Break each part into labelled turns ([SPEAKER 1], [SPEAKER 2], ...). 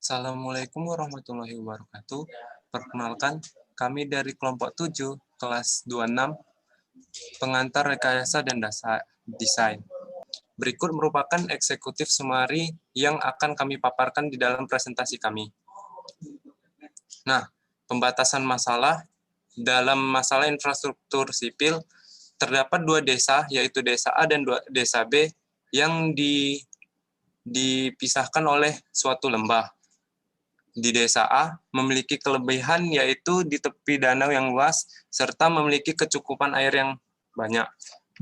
[SPEAKER 1] Assalamualaikum warahmatullahi wabarakatuh. Perkenalkan, kami dari kelompok 7, kelas 26, pengantar rekayasa dan desain. Berikut merupakan eksekutif sumari yang akan kami paparkan di dalam presentasi kami. Nah, pembatasan masalah. Dalam masalah infrastruktur sipil, terdapat dua desa, yaitu desa A dan desa B, yang dipisahkan oleh suatu lembah. Di desa A memiliki kelebihan yaitu di tepi danau yang luas serta memiliki kecukupan air yang banyak.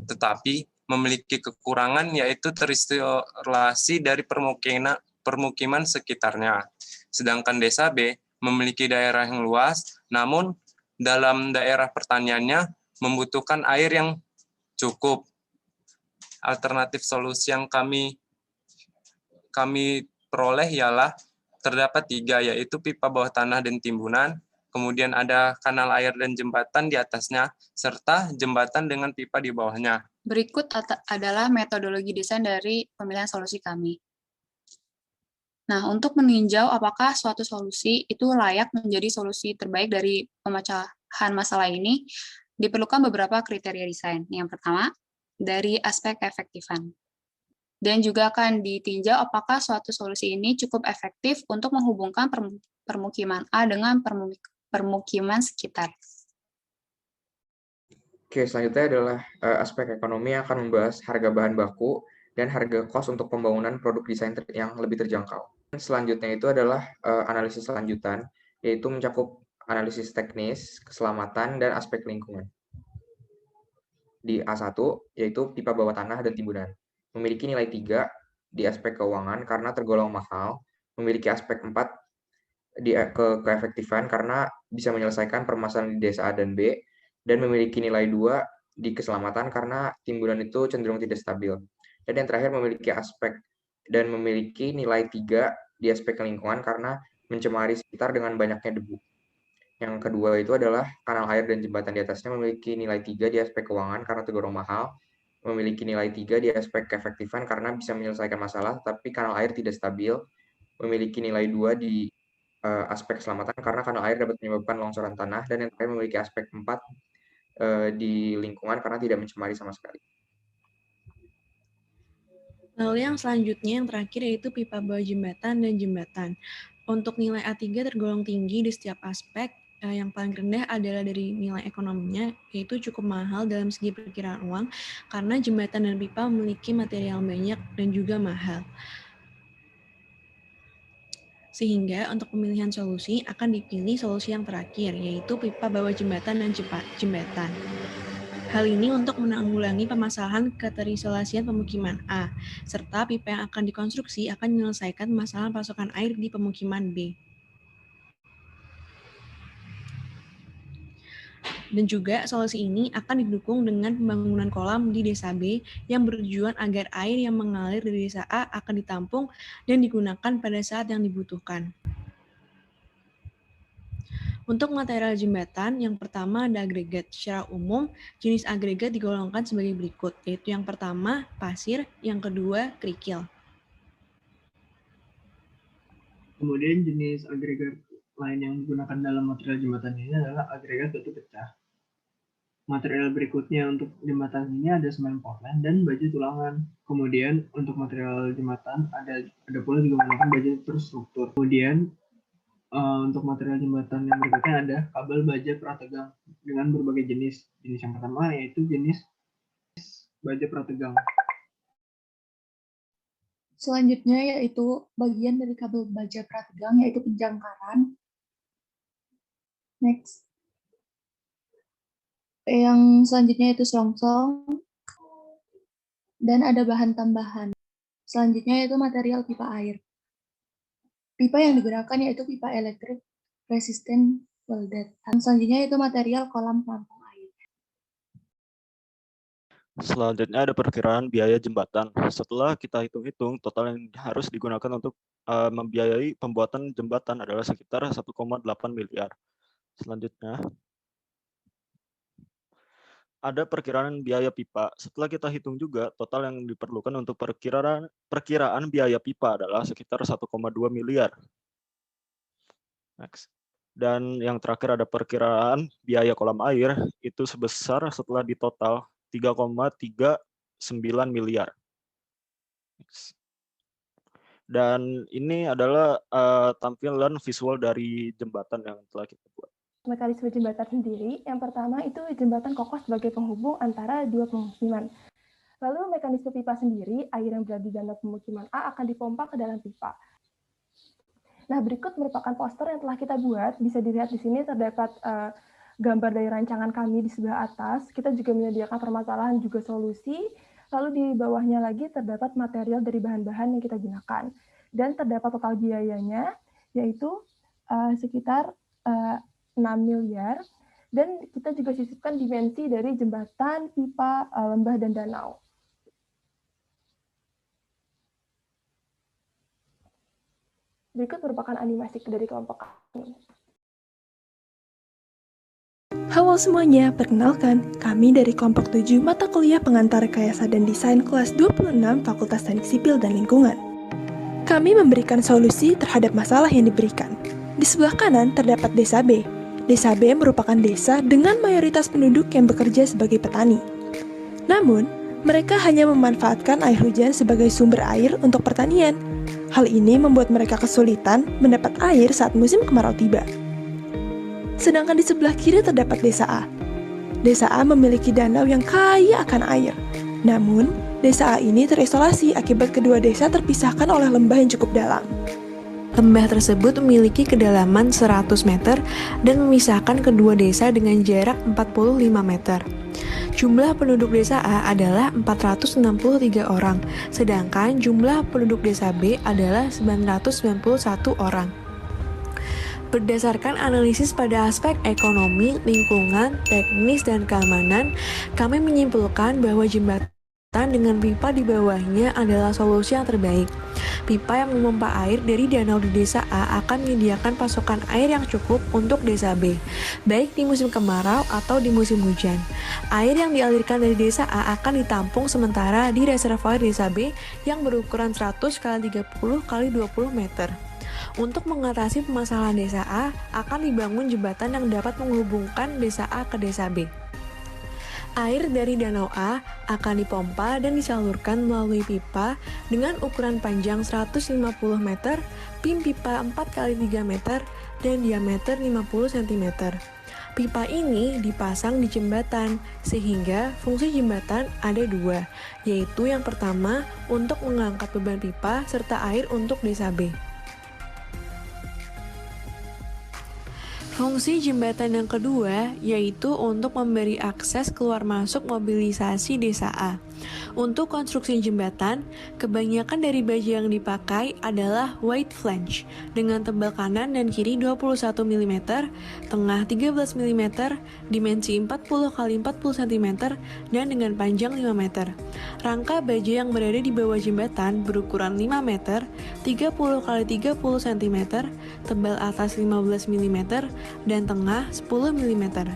[SPEAKER 1] Tetapi memiliki kekurangan yaitu terisolasi dari permukiman sekitarnya. Sedangkan desa B memiliki daerah yang luas, namun dalam daerah pertaniannya membutuhkan air yang cukup. Alternatif solusi yang kami peroleh ialah terdapat 3, yaitu pipa bawah tanah dan timbunan, kemudian ada kanal air dan jembatan di atasnya, serta jembatan dengan pipa di bawahnya.
[SPEAKER 2] Berikut adalah metodologi desain dari pemilihan solusi kami. Nah, untuk meninjau apakah suatu solusi itu layak menjadi solusi terbaik dari pemecahan masalah ini, diperlukan beberapa kriteria desain. Yang pertama, dari aspek keefektifan. Dan juga akan ditinjau apakah suatu solusi ini cukup efektif untuk menghubungkan permukiman A dengan permukiman sekitar.
[SPEAKER 3] Oke, selanjutnya adalah aspek ekonomi yang akan membahas harga bahan baku dan harga kos untuk pembangunan produk desain yang lebih terjangkau. Selanjutnya itu adalah analisis lanjutan, yaitu mencakup analisis teknis, keselamatan, dan aspek lingkungan. Di A1, yaitu pipa bawah tanah dan timbunan. Memiliki nilai 3 di aspek keuangan karena tergolong mahal, memiliki aspek 4 di keefektifan karena bisa menyelesaikan permasalahan di desa A dan B, dan memiliki nilai 2 di keselamatan karena timbunan itu cenderung tidak stabil. Dan yang terakhir memiliki nilai 3 di aspek lingkungan karena mencemari sekitar dengan banyaknya debu. Yang kedua itu adalah kanal air dan jembatan di atasnya memiliki nilai 3 di aspek keuangan karena tergolong mahal, memiliki nilai 3 di aspek keefektifan karena bisa menyelesaikan masalah, tapi kanal air tidak stabil, memiliki nilai 2 di aspek keselamatan karena kanal air dapat menyebabkan longsoran tanah, dan yang terakhir memiliki aspek 4 di lingkungan karena tidak mencemari sama sekali.
[SPEAKER 4] Lalu yang selanjutnya, yang terakhir, yaitu pipa bawah jembatan dan jembatan. Untuk nilai A3 tergolong tinggi di setiap aspek. Yang paling rendah adalah dari nilai ekonominya, yaitu cukup mahal dalam segi perkiraan uang, karena jembatan dan pipa memiliki material banyak dan juga mahal. Sehingga untuk pemilihan solusi akan dipilih solusi yang terakhir, yaitu pipa bawah jembatan dan jembatan. Hal ini untuk menanggulangi permasalahan keterisolasian pemukiman A, serta pipa yang akan dikonstruksi akan menyelesaikan masalah pasokan air di pemukiman B. Dan juga solusi ini akan didukung dengan pembangunan kolam di desa B yang bertujuan agar air yang mengalir dari desa A akan ditampung dan digunakan pada saat yang dibutuhkan. Untuk material jembatan, yang pertama ada agregat. Secara umum, jenis agregat digolongkan sebagai berikut, yaitu yang pertama, pasir, yang kedua, kerikil.
[SPEAKER 5] Kemudian jenis agregat lain yang digunakan dalam material jembatan ini adalah agregat batu pecah. Material berikutnya untuk jembatan ini ada semen Portland dan baja tulangan. Kemudian untuk material jembatan ada pula juga menggunakan baja terstruktur. Kemudian untuk material jembatan yang berikutnya ada kabel baja prategang dengan berbagai jenis. Jenis yang pertama yaitu jenis baja prategang.
[SPEAKER 6] Selanjutnya yaitu bagian dari kabel baja prategang yaitu penjangkaran. Next. Yang selanjutnya yaitu selongsong. Dan ada bahan tambahan. Selanjutnya yaitu material pipa air. Pipa yang digunakan yaitu pipa elektrik resistant welded. Selanjutnya yaitu material kolam penampung air.
[SPEAKER 7] Selanjutnya ada perkiraan biaya jembatan. Setelah kita hitung-hitung, total yang harus digunakan untuk membiayai pembuatan jembatan adalah sekitar 1,8 miliar. Selanjutnya, ada perkiraan biaya pipa. Setelah kita hitung juga, total yang diperlukan untuk perkiraan biaya pipa adalah sekitar 1,2 miliar. Next. Dan yang terakhir ada perkiraan biaya kolam air itu sebesar setelah ditotal 3,39 miliar. Next. Dan ini adalah tampilan visual dari jembatan yang telah kita buat.
[SPEAKER 8] Mekanisme jembatan sendiri, yang pertama itu jembatan kokoh sebagai penghubung antara dua pemukiman. Lalu mekanisme pipa sendiri, air yang berada di danau pemukiman A akan dipompa ke dalam pipa. Nah, berikut merupakan poster yang telah kita buat. Bisa dilihat di sini terdapat gambar dari rancangan kami di sebelah atas. Kita juga menyediakan permasalahan juga solusi. Lalu di bawahnya lagi terdapat material dari bahan-bahan yang kita gunakan. Dan terdapat total biayanya, yaitu sekitar 6 miliar. Dan kita juga sisipkan dimensi dari jembatan, pipa, lembah, dan danau. Berikut merupakan animasi dari kelompok kami.
[SPEAKER 9] Halo semuanya, perkenalkan, kami dari kelompok 7 mata kuliah pengantar rekayasa dan desain kelas 26 Fakultas Teknik Sipil dan Lingkungan. Kami memberikan solusi terhadap masalah yang diberikan. Di sebelah kanan terdapat Desa B. Desa B merupakan desa dengan mayoritas penduduk yang bekerja sebagai petani. Namun, mereka hanya memanfaatkan air hujan sebagai sumber air untuk pertanian. Hal ini membuat mereka kesulitan mendapat air saat musim kemarau tiba. Sedangkan di sebelah kiri terdapat Desa A. Desa A memiliki danau yang kaya akan air. Namun, Desa A ini terisolasi akibat kedua desa terpisahkan oleh lembah yang cukup dalam.
[SPEAKER 4] Lembah tersebut memiliki kedalaman 100 meter dan memisahkan kedua desa dengan jarak 45 meter. Jumlah penduduk desa A adalah 463 orang, sedangkan jumlah penduduk desa B adalah 991 orang. Berdasarkan analisis pada aspek ekonomi, lingkungan, teknis, dan keamanan, kami menyimpulkan bahwa jembatan dengan pipa di bawahnya adalah solusi yang terbaik. Pipa yang memompa air dari danau di desa A akan menyediakan pasokan air yang cukup untuk desa B, baik di musim kemarau atau di musim hujan. Air yang dialirkan dari desa A akan ditampung sementara di reservoir desa B yang berukuran 100 x 30 x 20 meter. Untuk mengatasi permasalahan desa A, akan dibangun jembatan yang dapat menghubungkan desa A ke desa B. Air dari danau A akan dipompa dan disalurkan melalui pipa dengan ukuran panjang 150 meter, pin pipa 4 x 3 meter, dan diameter 50 cm. Pipa ini dipasang di jembatan, sehingga fungsi jembatan ada dua, yaitu yang pertama untuk mengangkat beban pipa serta air untuk desa B. Fungsi jembatan yang kedua yaitu untuk memberi akses keluar masuk mobilisasi desa A. Untuk konstruksi jembatan, kebanyakan dari baja yang dipakai adalah white flange dengan tebal kanan dan kiri 21 mm, tengah 13 mm, dimensi 40 x 40 cm, dan dengan panjang 5 meter. Rangka baja yang berada di bawah jembatan berukuran 5 meter, 30 x 30 cm, tebal atas 15 mm, dan tengah 10 mm.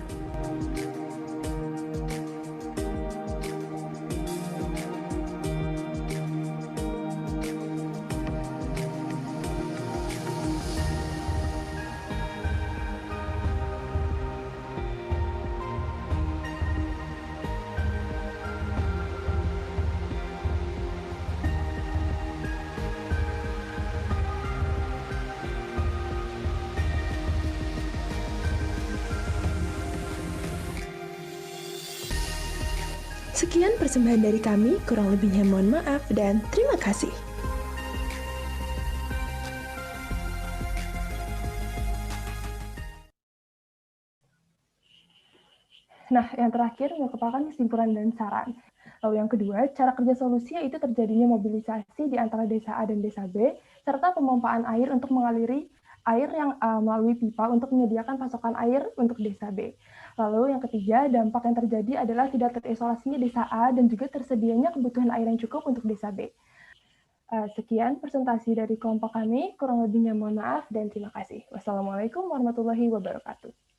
[SPEAKER 9] Sekian persembahan dari kami, kurang lebihnya mohon maaf dan terima kasih.
[SPEAKER 8] Nah, yang terakhir merupakan kesimpulan dan saran. Lalu yang kedua, cara kerja solusi yaitu terjadinya mobilisasi di antara desa A dan desa B, serta pemompaan air untuk mengaliri air yang melalui pipa untuk menyediakan pasokan air untuk desa B. Lalu yang ketiga, dampak yang terjadi adalah tidak terisolasinya desa A dan juga tersedianya kebutuhan air yang cukup untuk desa B. Sekian presentasi dari kelompok kami, kurang lebihnya mohon maaf dan terima kasih. Wassalamualaikum warahmatullahi wabarakatuh.